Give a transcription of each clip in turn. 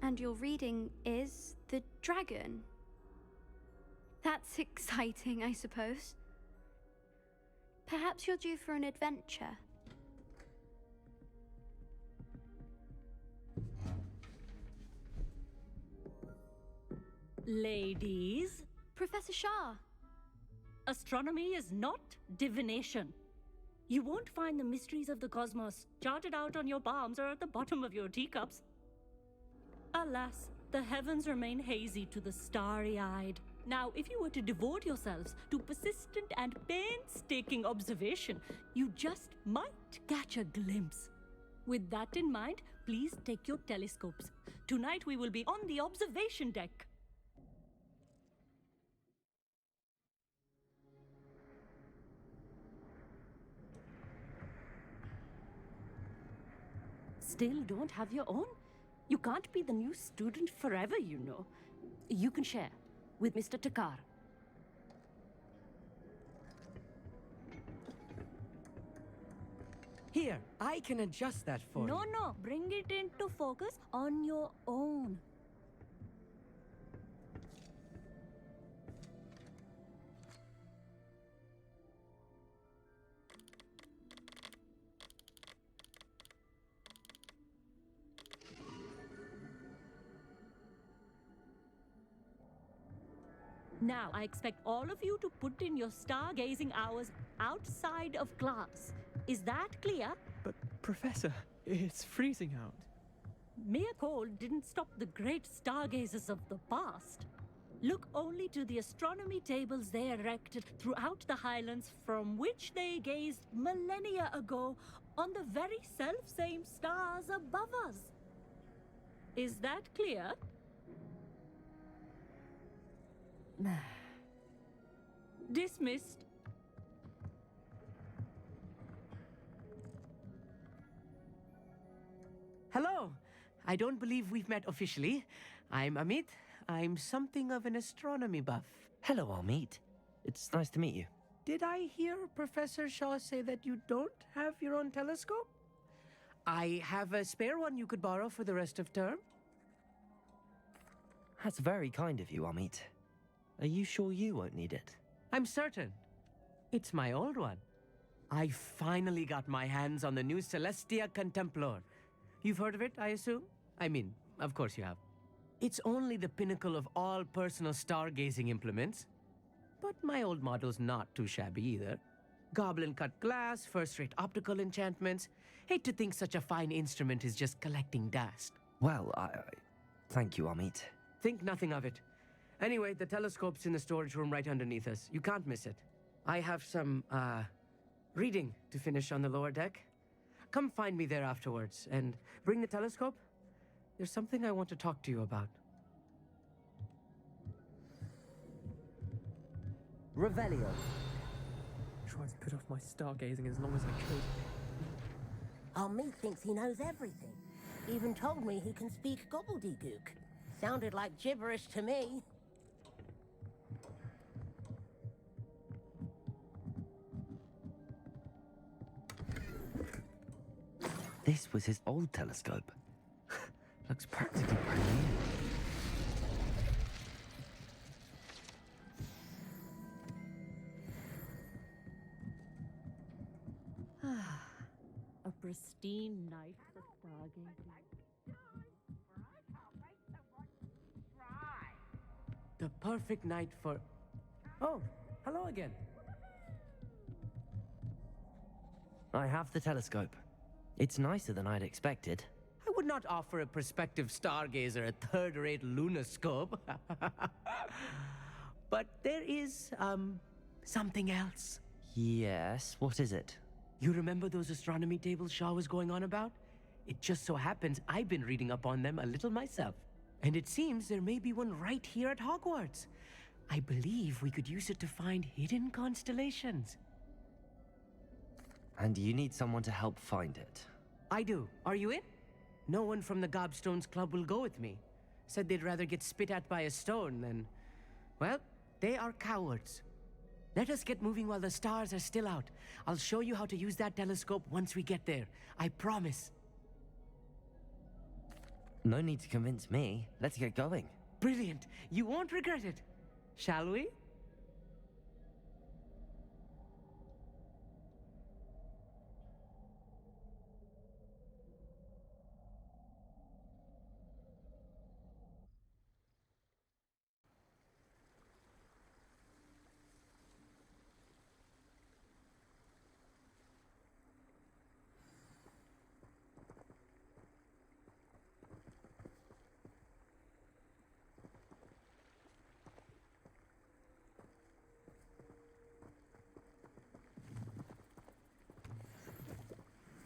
And your reading is the dragon. That's exciting, I suppose. Perhaps you're due for an adventure. Ladies, Professor Shah. astronomy is not divination. You won't find the mysteries of the cosmos charted out on your palms or at the bottom of your teacups. Alas, the heavens remain hazy to the starry-eyed. Now, if you were to devote yourselves to persistent and painstaking observation, you just might catch a glimpse. With that in mind, please take your telescopes. Tonight we will be on the observation deck. Still don't have your own? You can't be the new student forever, you know. You can share with Mr. Takar. Here, I can adjust that for you. No, bring it into focus on your own. Now, I expect all of you to put in your stargazing hours outside of class. Is that clear? But, Professor, it's freezing out. Mere cold didn't stop the great stargazers of the past. Look only to the astronomy tables they erected throughout the highlands from which they gazed millennia ago on the very self-same stars above us. Is that clear? Dismissed. Hello. I don't believe we've met officially. I'm Amit. I'm something of an astronomy buff. Hello, Amit. It's nice to meet you. Did I hear Professor Shaw say that you don't have your own telescope? I have a spare one you could borrow for the rest of term. That's very kind of you, Amit. Are you sure you won't need it? I'm certain. It's my old one. I finally got my hands on the new Celestia Contemplor. You've heard of it, I assume? I mean, of course you have. It's only the pinnacle of all personal stargazing implements. But my old model's not too shabby either. Goblin-cut glass, first-rate optical enchantments. Hate to think such a fine instrument is just collecting dust. Well, thank you, Amit. Think nothing of it. Anyway, the telescope's in the storage room right underneath us. You can't miss it. I have some, reading to finish on the lower deck. Come find me there afterwards, and bring the telescope. There's something I want to talk to you about. Revelio. Tried to put off my stargazing as long as I could. Amit thinks he knows everything. Even told me he can speak gobbledygook. Sounded like gibberish to me. This was his old telescope. Looks practically brand new. A pristine night for stargazing. The perfect night for... Oh, hello again. I have the telescope. It's nicer than I'd expected. I would not offer a prospective stargazer a third-rate lunoscope. But there is, something else. Yes, what is it? You remember those astronomy tables Shaw was going on about? It just so happens I've been reading up on them a little myself. And it seems there may be one right here at Hogwarts. I believe we could use it to find hidden constellations. And you need someone to help find it. I do. Are you in? No one from the Gobstones Club will go with me. Said they'd rather get spit at by a stone than... Well, they are cowards. Let us get moving while the stars are still out. I'll show you how to use that telescope once we get there. I promise. No need to convince me. Let's get going. Brilliant. You won't regret it. Shall we?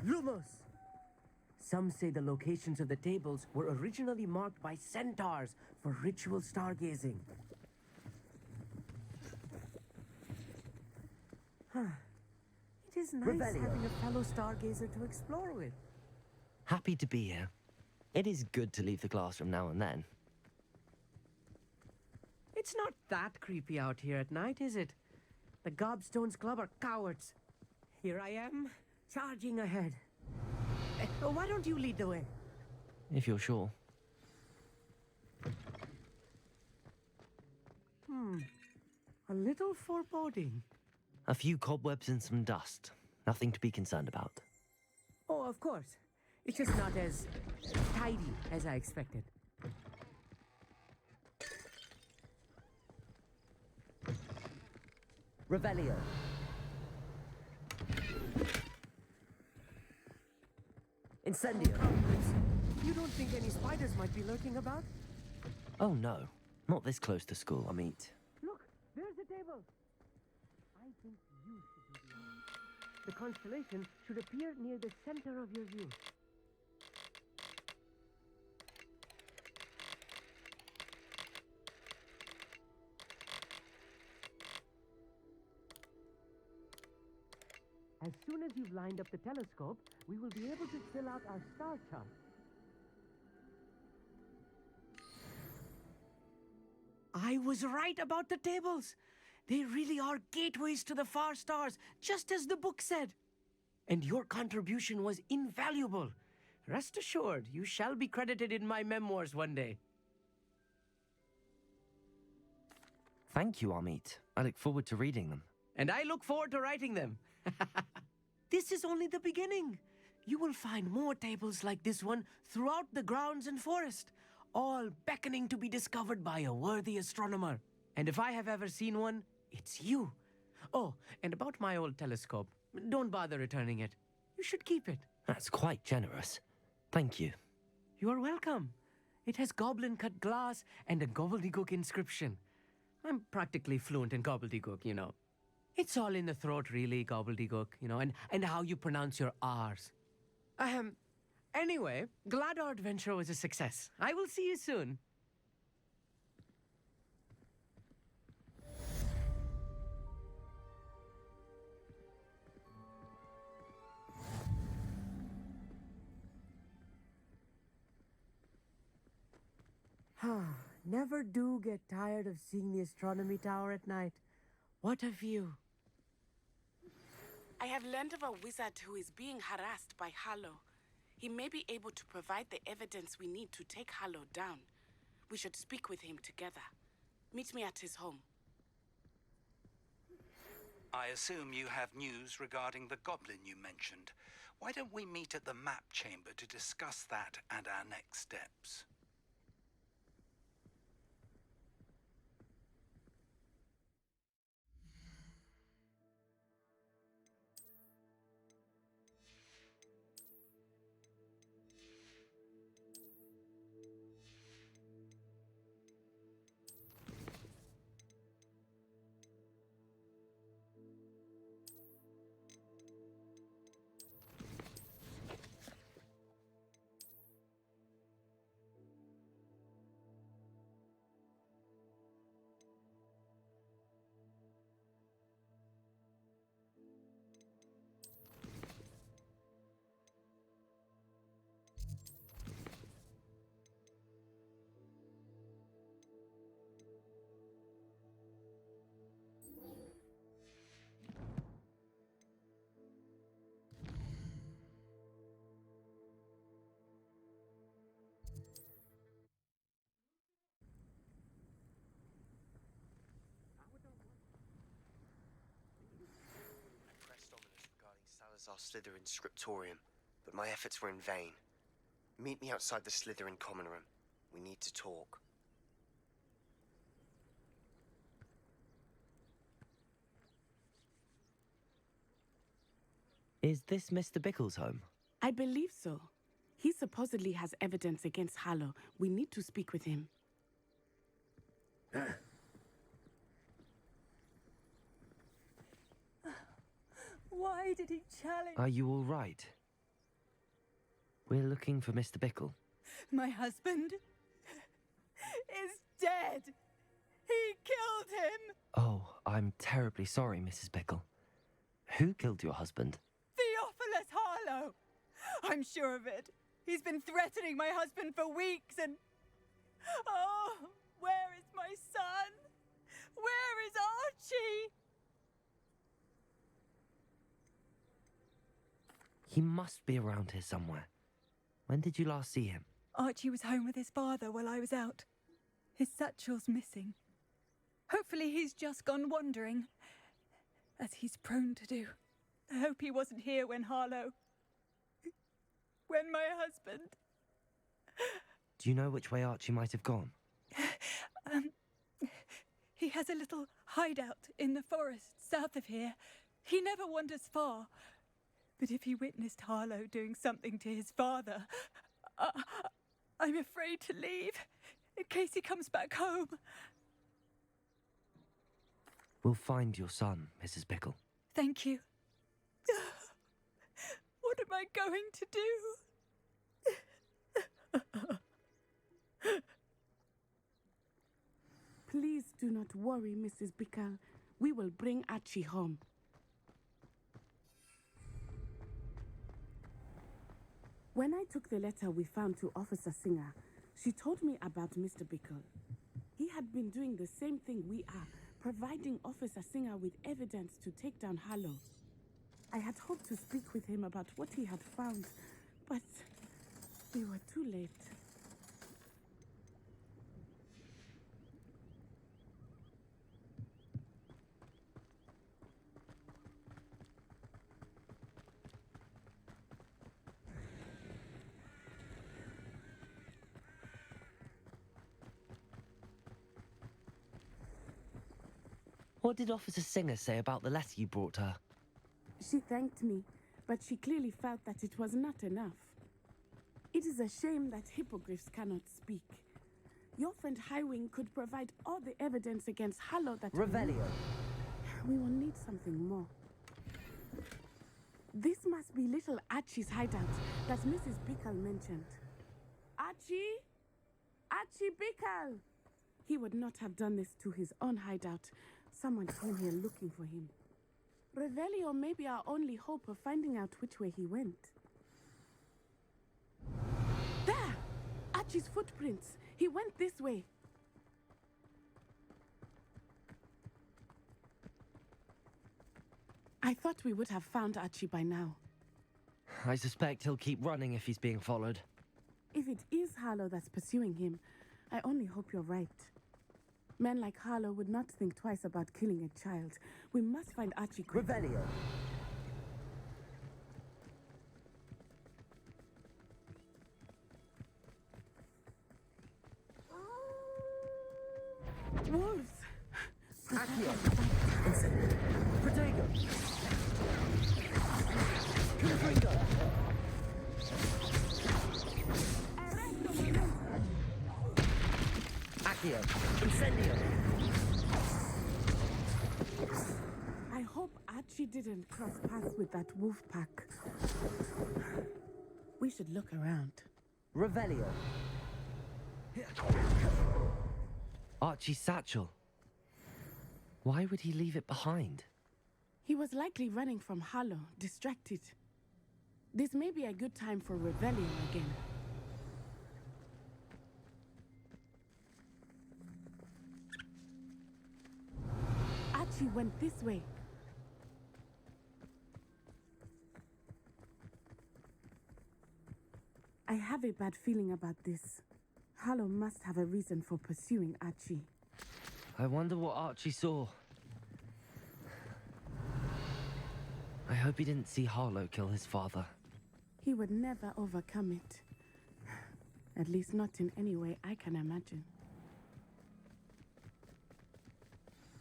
Lumos! Some say the locations of the tables were originally marked by centaurs for ritual stargazing. It is nice Revelio. having a fellow stargazer to explore with. Happy to be here. It is good to leave the classroom now and then. It's not that creepy out here at night, is it? The Gobstones Club are cowards. Here I am, charging ahead. Why don't you lead the way? If you're sure. A little foreboding. A few cobwebs and some dust. Nothing to be concerned about. Oh, of course. It's just not as tidy as I expected. Revelio. Incendio. You don't think any spiders might be lurking about? Oh no. Not this close to school, I mean. Look, there's the table. I think you should be the one. The constellation should appear near the center of your view. As soon as you've lined up the telescope, we will be able to fill out our star chart. I was right about the tables. They really are gateways to the far stars, just as the book said. And your contribution was invaluable. Rest assured, you shall be credited in my memoirs one day. Thank you, Amit. I look forward to reading them. And I look forward to writing them. This is only the beginning. You will find more tables like this one throughout the grounds and forest, all beckoning to be discovered by a worthy astronomer. And if I have ever seen one, it's you. Oh, and about my old telescope, don't bother returning it. You should keep it. That's quite generous. Thank you. You are welcome. It has goblin-cut glass and a gobbledygook inscription. I'm practically fluent in gobbledygook, you know. It's all in the throat, really, gobbledygook, you know, and how you pronounce your R's. Anyway, glad our adventure was a success. I will see you soon. Never do get tired of seeing the astronomy tower at night. What a view. I have learned of a wizard who is being harassed by Harlow. He may be able to provide the evidence we need to take Harlow down. We should speak with him together. Meet me at his home. I assume you have news regarding the goblin you mentioned. Why don't we meet at the map chamber to discuss that and our next steps? our Slytherin scriptorium, but my efforts were in vain. Meet me outside the Slytherin common room. We need to talk. Is this Mr. Bickle's home? I believe so. He supposedly has evidence against Harlow. We need to speak with him. Why did he challenge? Are you all right? We're looking for Mr. Bickle. My husband is dead. He killed him. Oh, I'm terribly sorry, Mrs. Bickle. Who killed your husband? Theophilus Harlow. I'm sure of it. He's been threatening my husband for weeks and... Oh, where is my son? Where is Archie? He must be around here somewhere. When did you last see him? Archie was home with his father while I was out. His satchel's missing. Hopefully he's just gone wandering, as he's prone to do. I hope he wasn't here when Harlow... when my husband... Do you know which way Archie might have gone? He has a little hideout in the forest south of here. He never wanders far. But if he witnessed Harlow doing something to his father, I'm afraid to leave, in case he comes back home. We'll find your son, Mrs. Bickle. Thank you. What am I going to do? Please do not worry, Mrs. Bickle. We will bring Archie home. When I took the letter we found to Officer Singer, she told me about Mr. Bickle. He had been doing the same thing we are, providing Officer Singer with evidence to take down Harlow. I had hoped to speak with him about what he had found, but we were too late. What did Officer Singer say about the letter you brought her? She thanked me, but she clearly felt that it was not enough. It is a shame that hippogriffs cannot speak. Your friend Highwing could provide all the evidence against Harlow that Revelio. We will need something more. This must be little Archie's hideout that Mrs. Bickle mentioned. Archie? Archie Bickle! He would not have done this to his own hideout. Someone came here looking for him. Revelio may be our only hope of finding out which way he went. There! Archie's footprints. He went this way. I thought we would have found Archie by now. I suspect he'll keep running if he's being followed. If it is Harlow that's pursuing him, I only hope you're right. Men like Harlow would not think twice about killing a child. We must find Archie quickly. Revelio. Wolves! Accio. Protego. Confringo. Accio. Incendio. I hope Archie didn't cross paths with that wolf pack. We should look around. Revelio. Archie's satchel. Why would he leave it behind? He was likely running from Harlow, distracted. This may be a good time for rebellion again. Archie went this way. I have a bad feeling about this. Harlow must have a reason for pursuing Archie. I wonder what Archie saw. I hope he didn't see Harlow kill his father. He would never overcome it. At least not in any way I can imagine.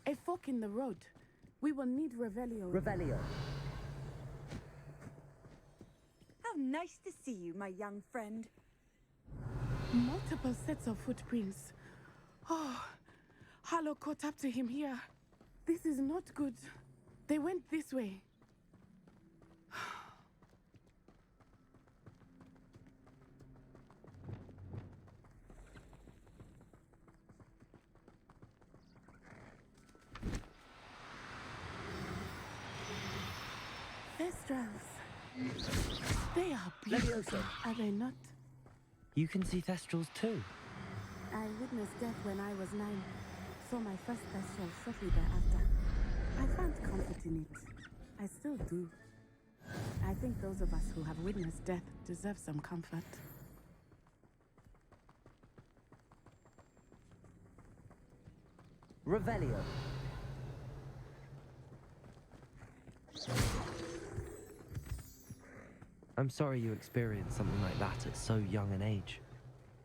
A fork in the road. We will need Revelio. Revelio. How nice to see you, my young friend. Multiple sets of footprints. Oh, Harlow caught up to him here. This is not good. They went this way. Thestrals. They are beautiful, are they not? You can see Thestrals too. I witnessed death when I was 9. Saw my first Thestral shortly thereafter. I found comfort in it. I still do. I think those of us who have witnessed death deserve some comfort. Revelio. I'm sorry you experienced something like that at so young an age.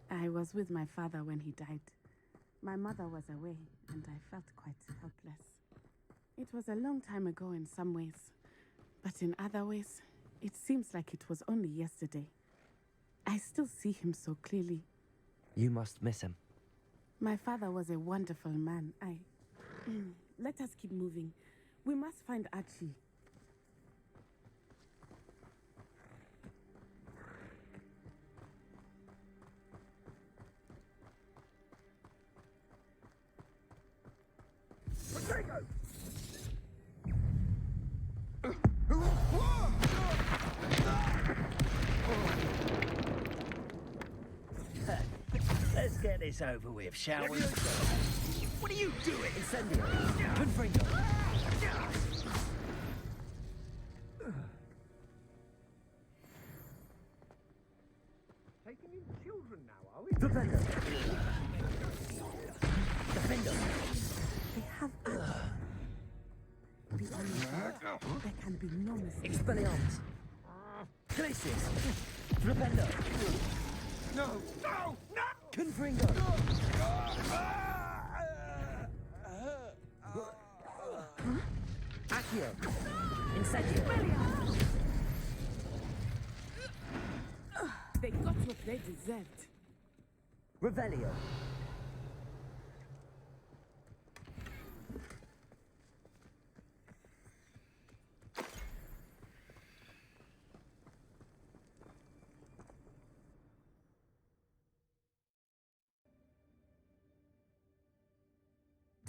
I was with my father when he died. My mother was away, and I felt quite helpless. It was a long time ago in some ways, but in other ways, it seems like it was only yesterday. I still see him so clearly. You must miss him. My father was a wonderful man. Let us keep moving. We must find Archie. Let's get this over with, shall we? What are you doing? Incendio. Confringo. Taking in children now, are we? Defender. Defender. They have Archie. The only thing, there can be no mistake. Expelliarmus. Glacius. Defender. No! No! No! Confringo. Accio. Incendio. They got what they deserved. Revelio.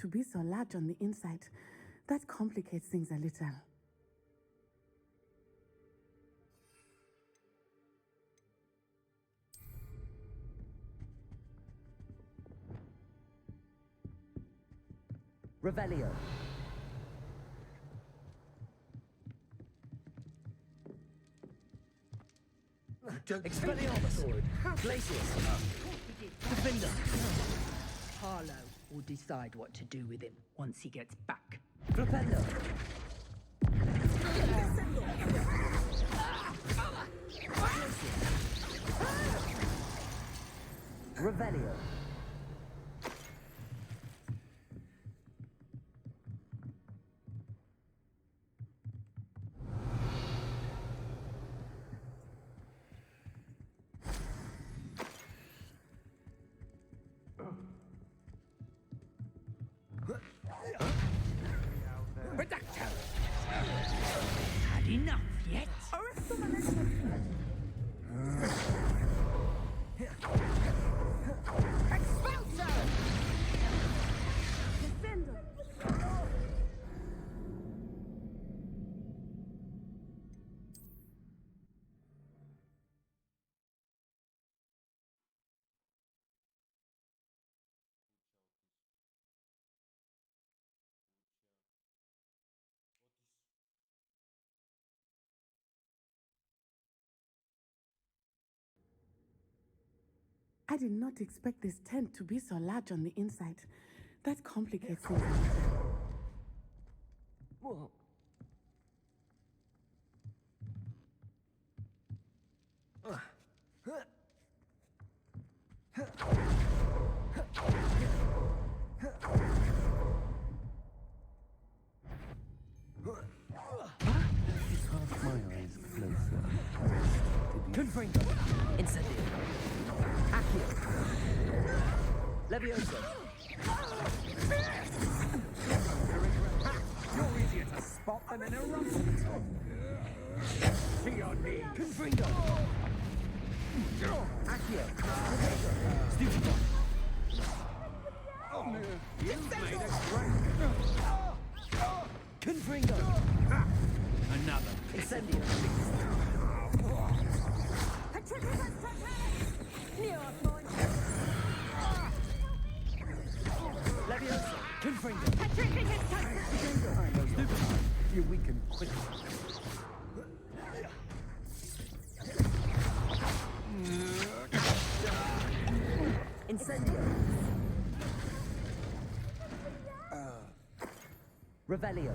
To be so large on the inside, that complicates things a little. Revelio. Expelliarmus. Glacius. Defender. Harlow will decide what to do with him once he gets back. Flipendo. Revelio. Had enough yet? I did not expect this tent to be so large on the inside. That complicates things. What? Cast my eyes closer. Confringo. Incendio. Accio. Levioso. You're easier to spot than an eruption. See on me. Confringo. Accio. Stupido. You've made a great... Confringo. Another. Incendio. Levioso. Confringo. Stupid. You weaken quickly. Incendio. Revelio.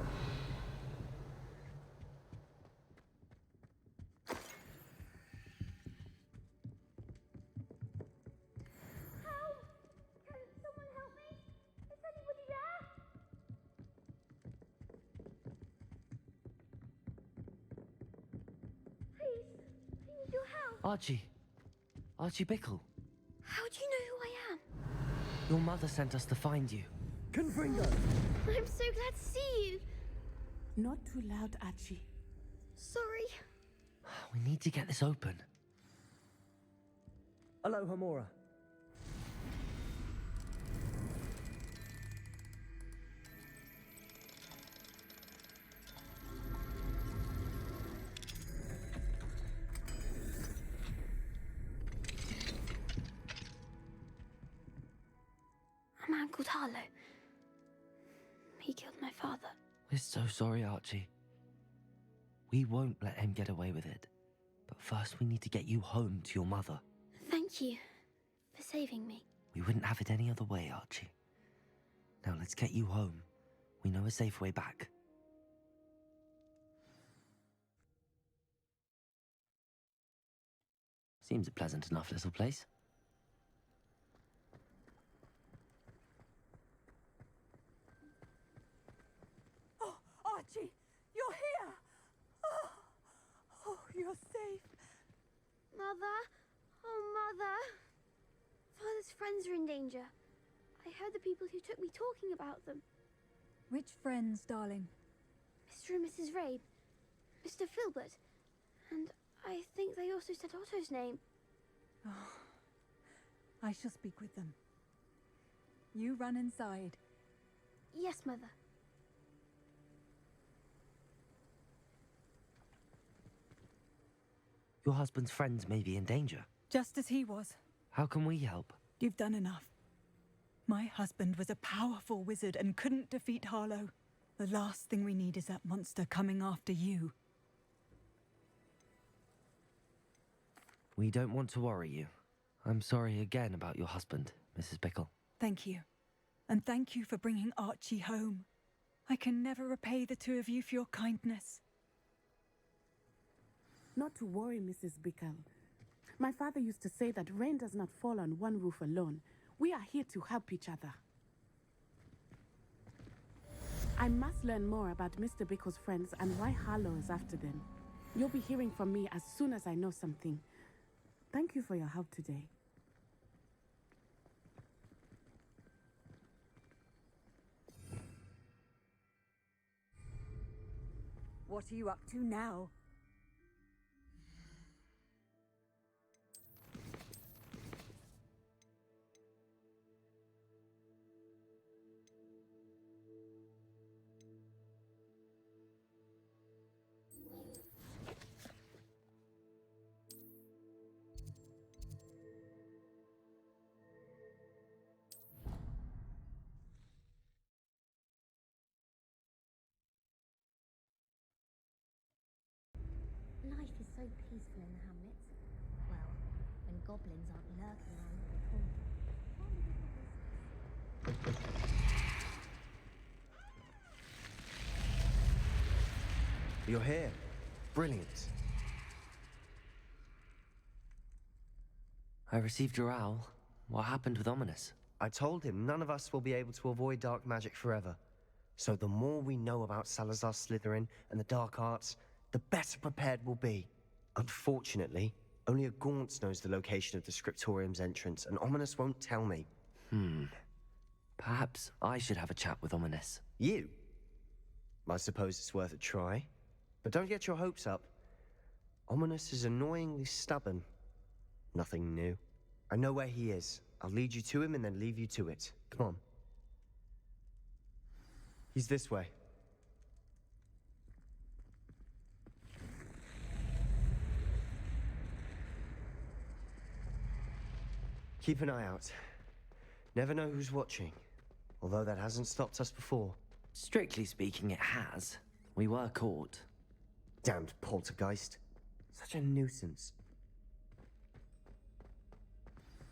Archie. Archie Bickle. How do you know who I am? Your mother sent us to find you. Confringo. I'm so glad to see you. Not too loud, Archie. Sorry. We need to get this open. Aloha Mora. A man called Harlow. He killed my father. We're so sorry, Archie. We won't let him get away with it. But first we need to get you home to your mother. Thank you for saving me. We wouldn't have it any other way, Archie. Now let's get you home. We know a safe way back. Seems a pleasant enough little place. Oh, Archie, you're here! Oh, you're safe. Mother? Oh, Mother. Father's friends are in danger. I heard the people who took me talking about them. Which friends, darling? Mr. and Mrs. Rabe, Mr. Filbert, and I think they also said Otto's name. Oh, I shall speak with them. You run inside. Yes, Mother. Your husband's friends may be in danger. Just as he was. How can we help? You've done enough. My husband was a powerful wizard and couldn't defeat Harlow. The last thing we need is that monster coming after you. We don't want to worry you. I'm sorry again about your husband, Mrs. Bickle. Thank you. And thank you for bringing Archie home. I can never repay the two of you for your kindness. Not to worry, Mrs. Bickle. My father used to say that rain does not fall on one roof alone. We are here to help each other. I must learn more about Mr. Bickle's friends and why Harlow is after them. You'll be hearing from me as soon as I know something. Thank you for your help today. What are you up to now? Life is so peaceful in the hamlets. Well, when goblins aren't lurking around the corner. You're here. Brilliant. I received your owl. What happened with Ominous? I told him none of us will be able to avoid dark magic forever. So the more we know about Salazar Slytherin and the dark arts, the better prepared we'll be. Unfortunately, only a Gaunt knows the location of the Scriptorium's entrance, and Ominous won't tell me. Perhaps I should have a chat with Ominous. You? I suppose it's worth a try. But don't get your hopes up. Ominous is annoyingly stubborn. Nothing new. I know where he is. I'll lead you to him and then leave you to it. Come on. He's this way. Keep an eye out. Never know who's watching. Although that hasn't stopped us before. Strictly speaking, it has. We were caught. Damned poltergeist. Such a nuisance.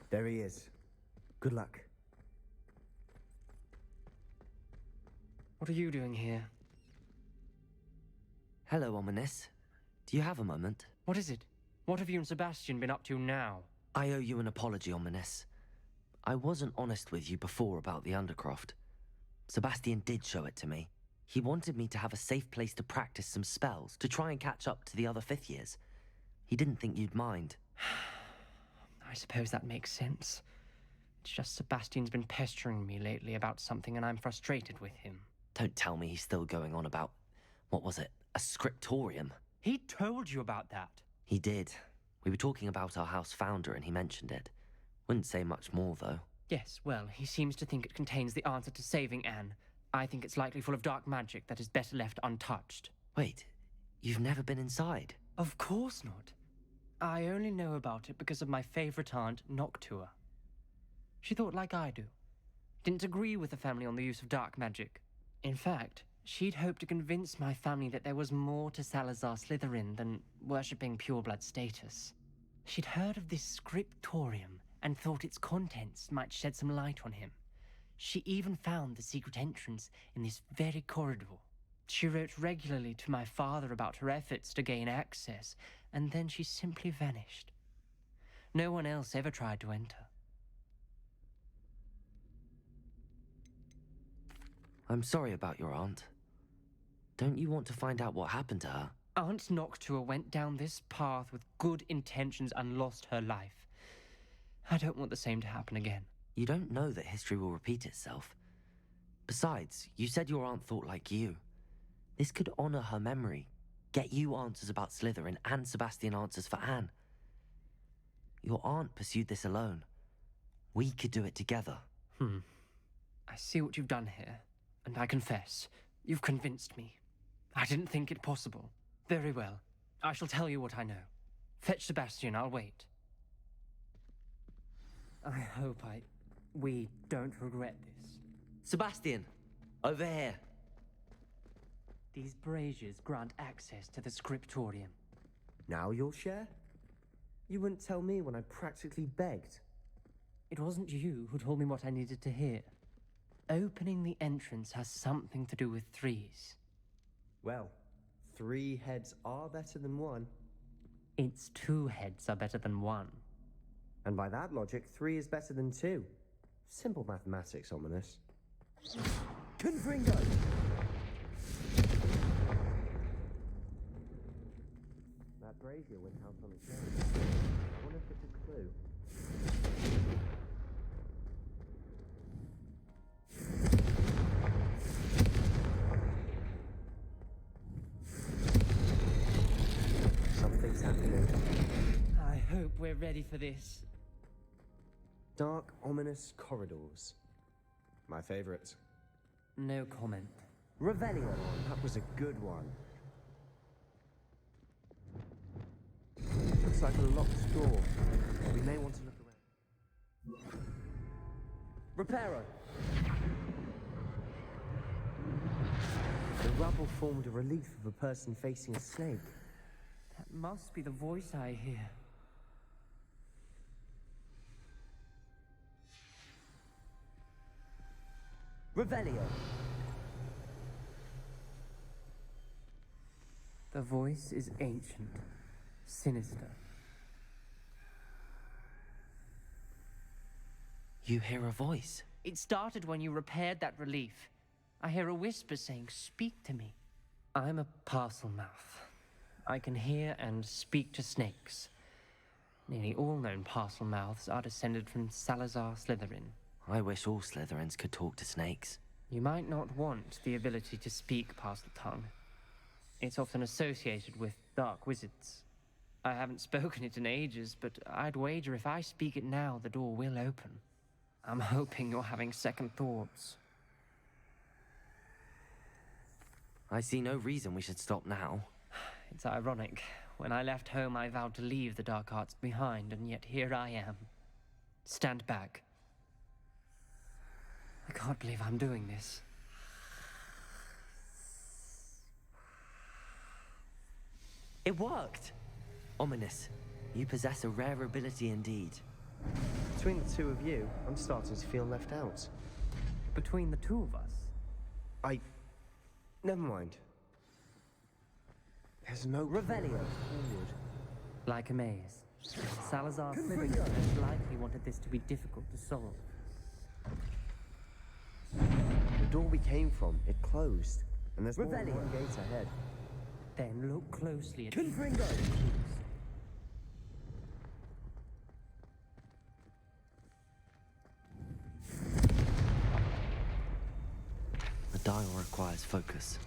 There he is. Good luck. What are you doing here? Hello, Ominous. Do you have a moment? What is it? What have you and Sebastian been up to now? I owe you an apology, Ominous. I wasn't honest with you before about the Undercroft. Sebastian did show it to me. He wanted me to have a safe place to practice some spells, to try and catch up to the other 5th years. He didn't think you'd mind. I suppose that makes sense. It's just Sebastian's been pestering me lately about something and I'm frustrated with him. Don't tell me he's still going on about, what was it, a scriptorium? He told you about that? He did. We were talking about our house founder and he mentioned it. Wouldn't say much more, though. Yes, well, he seems to think it contains the answer to saving Anne. I think it's likely full of dark magic that is better left untouched. Wait, you've never been inside? Of course not. I only know about it because of my favorite aunt, Noctua. She thought like I do. Didn't agree with the family on the use of dark magic. In fact, she'd hoped to convince my family that there was more to Salazar Slytherin than worshipping pureblood status. She'd heard of this scriptorium and thought its contents might shed some light on him. She even found the secret entrance in this very corridor. She wrote regularly to my father about her efforts to gain access, and then she simply vanished. No one else ever tried to enter. I'm sorry about your aunt. Don't you want to find out what happened to her? Aunt Noctua went down this path with good intentions and lost her life. I don't want the same to happen again. You don't know that history will repeat itself. Besides, you said your aunt thought like you. This could honor her memory, get you answers about Slytherin and Sebastian answers for Anne. Your aunt pursued this alone. We could do it together. I see what you've done here, and I confess, you've convinced me. I didn't think it possible. Very well. I shall tell you what I know. Fetch Sebastian, I'll wait. I hope we don't regret this. Sebastian, over here. These braziers grant access to the scriptorium. Now you'll share? You wouldn't tell me when I practically begged. It wasn't you who told me what I needed to hear. Opening the entrance has something to do with threes. Well, 3 heads are better than 1. It's 2 heads are better than 1. And by that logic, 3 is better than 2. Simple mathematics, Ominous. Confringo! That brazier went out on its own. I wonder if it's a clue. Something's happening. I hope we're ready for this. Dark, ominous corridors. My favorite. No comment. Revelio. That was a good one. Looks like a locked door. We may want to look around. Reparo. The rubble formed a relief of a person facing a snake. That must be the voice I hear. Revelio. The voice is ancient, sinister. You hear a voice. It started when you repaired that relief. I hear a whisper saying, "Speak to me." I'm a parcel mouth. I can hear and speak to snakes. Nearly all known parcel mouths are descended from Salazar Slytherin. I wish all Slytherins could talk to snakes. You might not want the ability to speak parcel tongue. It's often associated with dark wizards. I haven't spoken it in ages, but I'd wager if I speak it now, the door will open. I'm hoping you're having second thoughts. I see no reason we should stop now. It's ironic. When I left home, I vowed to leave the dark arts behind, and yet here I am. Stand back. I can't believe I'm doing this. It worked! Ominous. You possess a rare ability indeed. Between the two of you, I'm starting to feel left out. Between the two of us? Never mind. There's no Revelio. forward. Like a maze. Salazar Slytherin most likely wanted this to be difficult to solve. The door we came from, it closed. And there's more than Revelio. one gate ahead. Then look closely at Confringo. The dial requires focus.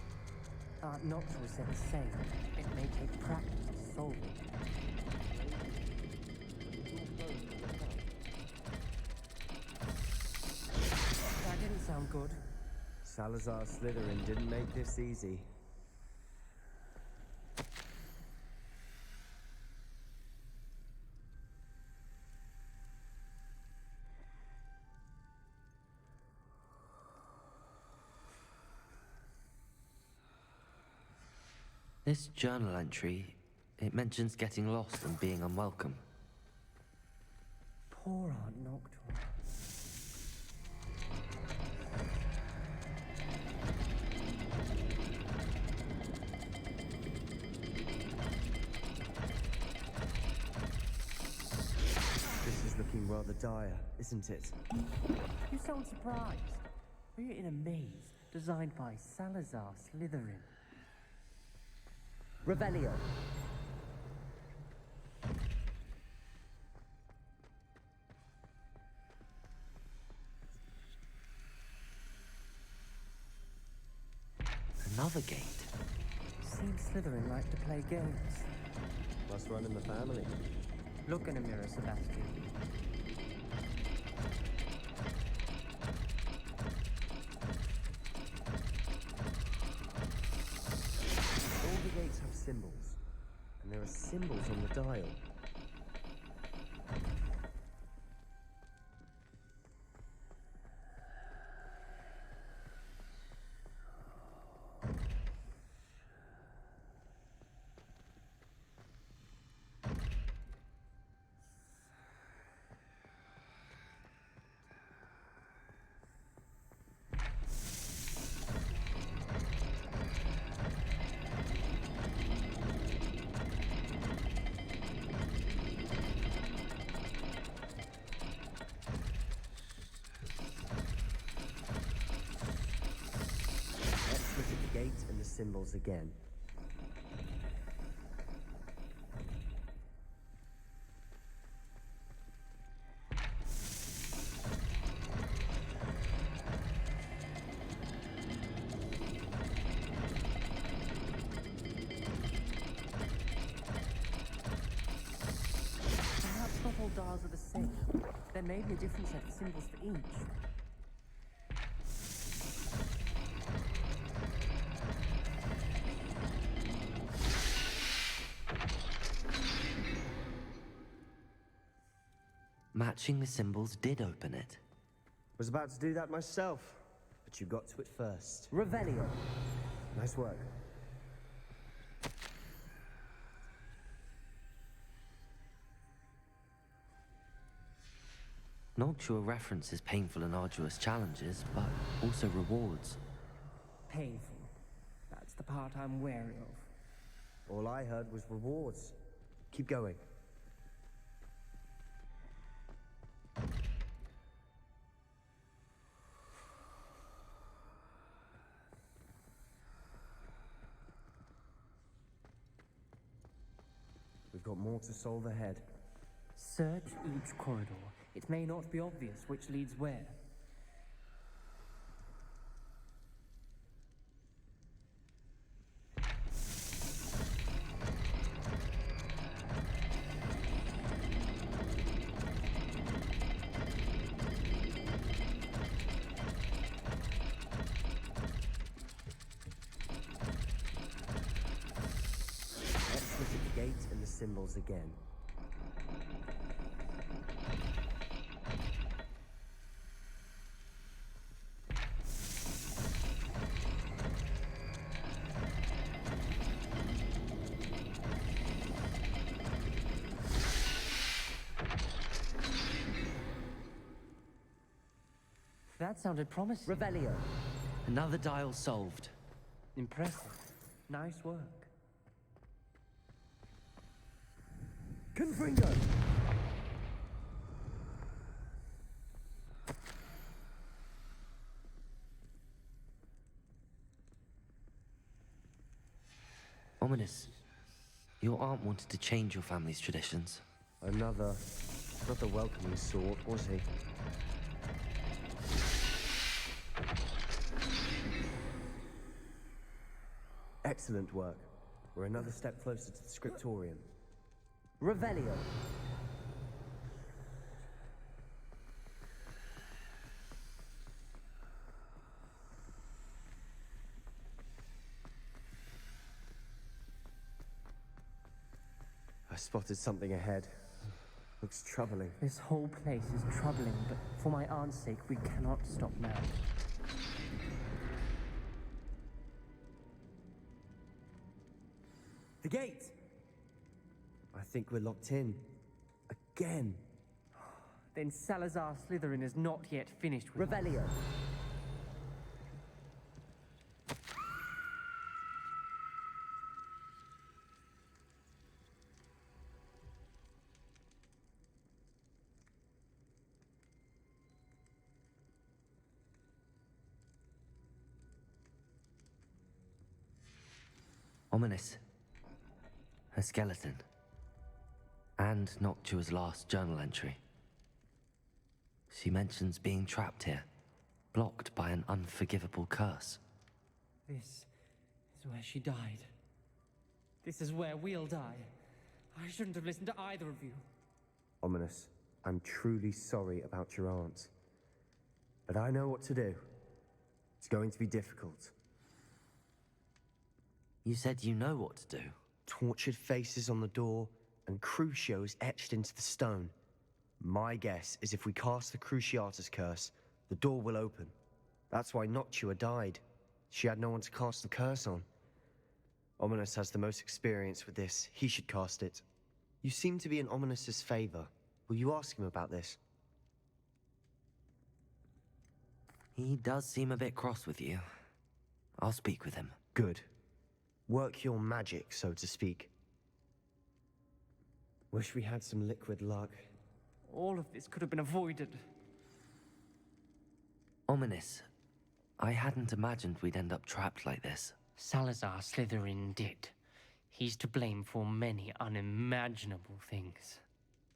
Noctua said the same. It may take practice to solve it. That didn't sound good. Salazar Slytherin didn't make this easy. This journal entry, it mentions getting lost and being unwelcome. Poor Aunt Noctua. This is looking rather dire, isn't it? You sound surprised. We're in a maze designed by Salazar Slytherin. Revelio. Another gate. Seems Slytherin like to play games. Must run in the family. Look in a mirror, Sebastian. All the gates have symbols. And there are symbols on the dial. Let's look at the gate and the symbols again. Perhaps not all dials are the same. There may be a different set of symbols for each. Matching the symbols did open it. Was about to do that myself, but you got to it first. Revelio. Nice work. Noctua references painful and arduous challenges, but also rewards. Painful. That's the part I'm wary of. All I heard was rewards. Keep going. We've got more to solve ahead. Search each corridor. It may not be obvious which leads where. Let's look at the gate and the symbols again. That sounded promising. Revelio. Another dial solved. Impressive. Nice work. Confringo. Ominous. Your aunt wanted to change your family's traditions. Another. Not the welcoming sort, was he? Excellent work. We're another step closer to the scriptorium. Revelio. I spotted something ahead. Looks troubling. This whole place is troubling, but for my aunt's sake, we cannot stop now. The gate! I think we're locked in. Again. Then Salazar Slytherin is not yet finished with Revelio. Ominous. Her skeleton. And Noctua's last journal entry. She mentions being trapped here, blocked by an unforgivable curse. This is where she died. This is where we'll die. I shouldn't have listened to either of you. Ominous, I'm truly sorry about your aunt. But I know what to do. It's going to be difficult. You said you know what to do. Tortured faces on the door and crucios etched into the stone. My guess is if we cast the Cruciatus curse, the door will open. That's why Noctua died. She had no one to cast the curse on. Ominous has the most experience with this. He should cast it. You seem to be in Ominous's favor. Will you ask him about this? He does seem a bit cross with you. I'll speak with him. Good. Work your magic, so to speak. Wish we had some liquid luck. All of this could have been avoided. Ominous. I hadn't imagined we'd end up trapped like this. Salazar Slytherin did. He's to blame for many unimaginable things.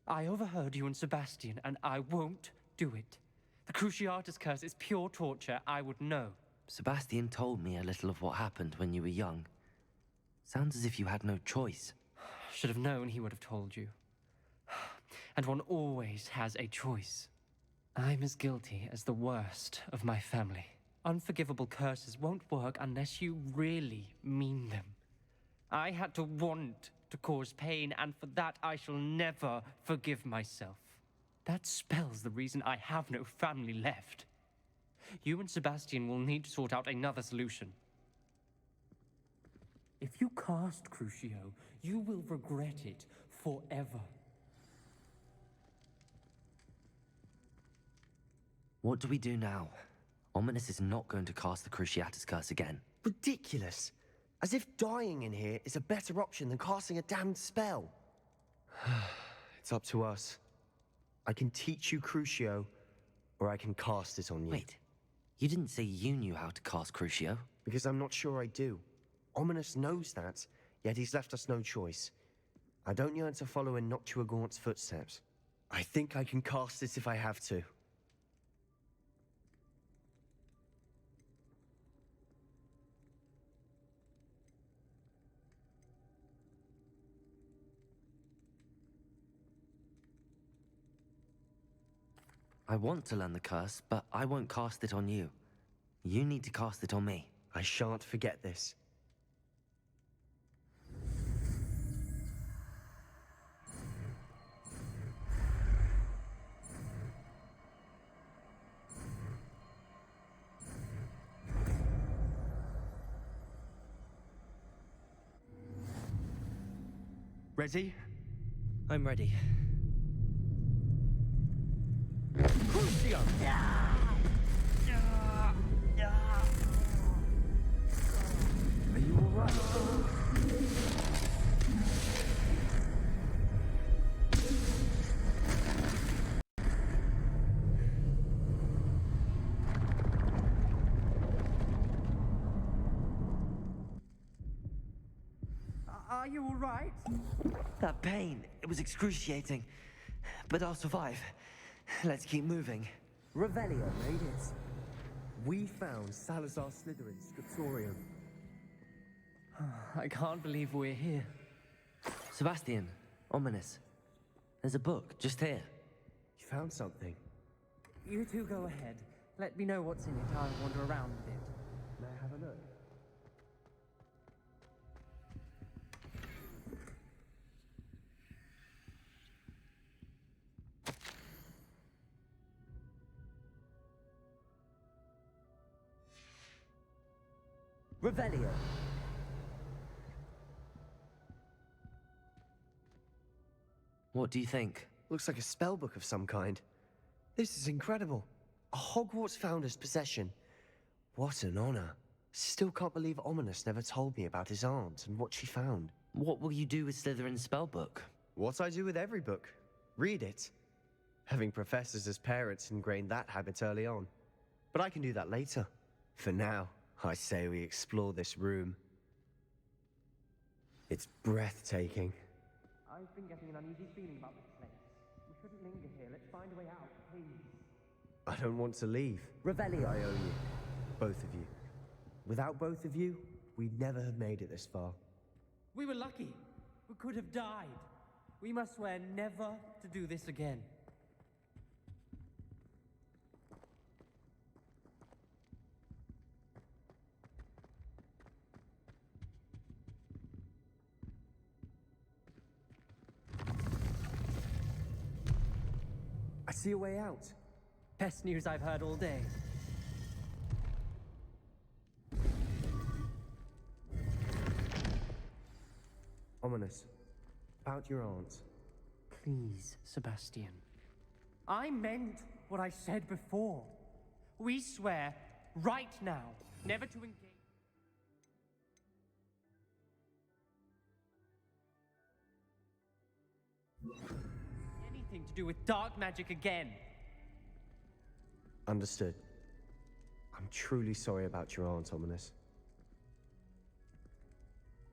I overheard you and Sebastian, and I won't do it. The Cruciatus curse is pure torture. I would know. Sebastian told me a little of what happened when you were young. Sounds as if you had no choice. Should have known he would have told you. And one always has a choice. I'm as guilty as the worst of my family. Unforgivable curses won't work unless you really mean them. I had to want to cause pain, and for that I shall never forgive myself. That spells the reason I have no family left. You and Sebastian will need to sort out another solution. If you cast Crucio, you will regret it forever. What do we do now? Ominous is not going to cast the Cruciatus curse again. Ridiculous. As if dying in here is a better option than casting a damned spell. It's up to us. I can teach you Crucio, or I can cast it on you. Wait, you didn't say you knew how to cast Crucio? Because I'm not sure I do. Ominous knows that, yet he's left us no choice. I don't yearn to follow in Noctua Gaunt's footsteps. I think I can cast it if I have to. I want to learn the curse, but I won't cast it on you. You need to cast it on me. I shan't forget this. Ready? I'm ready. Crucio! Are you alright? Are you all right? That pain, it was excruciating. But I'll survive. Let's keep moving. Revelio. Made it. We found Salazar Slytherin's scriptorium. I can't believe we're here. Sebastian, ominous. There's a book just here. You found something. You two go ahead. Let me know what's in it. I'll wander around a bit. May I have a look? Revelio. What do you think? Looks like a spell book of some kind. This is incredible. A Hogwarts founder's possession. What an honor. Still can't believe Ominous never told me about his aunt and what she found. What will you do with Slytherin's spellbook? What I do with every book. Read it. Having professors as parents ingrained that habit early on. But I can do that later. For now, I say we explore this room. It's breathtaking. I've been getting an uneasy feeling about this place. We shouldn't linger here. Let's find a way out, please. I don't want to leave. Revelio. I owe you. Both of you. Without both of you, we'd never have made it this far. We were lucky. We could have died. We must swear never to do this again. I see a way out. Best news I've heard all day. Ominous. About your aunt. Please, Sebastian. I meant what I said before. We swear, right now, never to engage... anything to do with dark magic again. Understood. I'm truly sorry about your aunt, Ominous.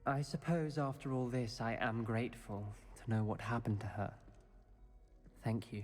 I suppose after all this, I am grateful to know what happened to her. Thank you.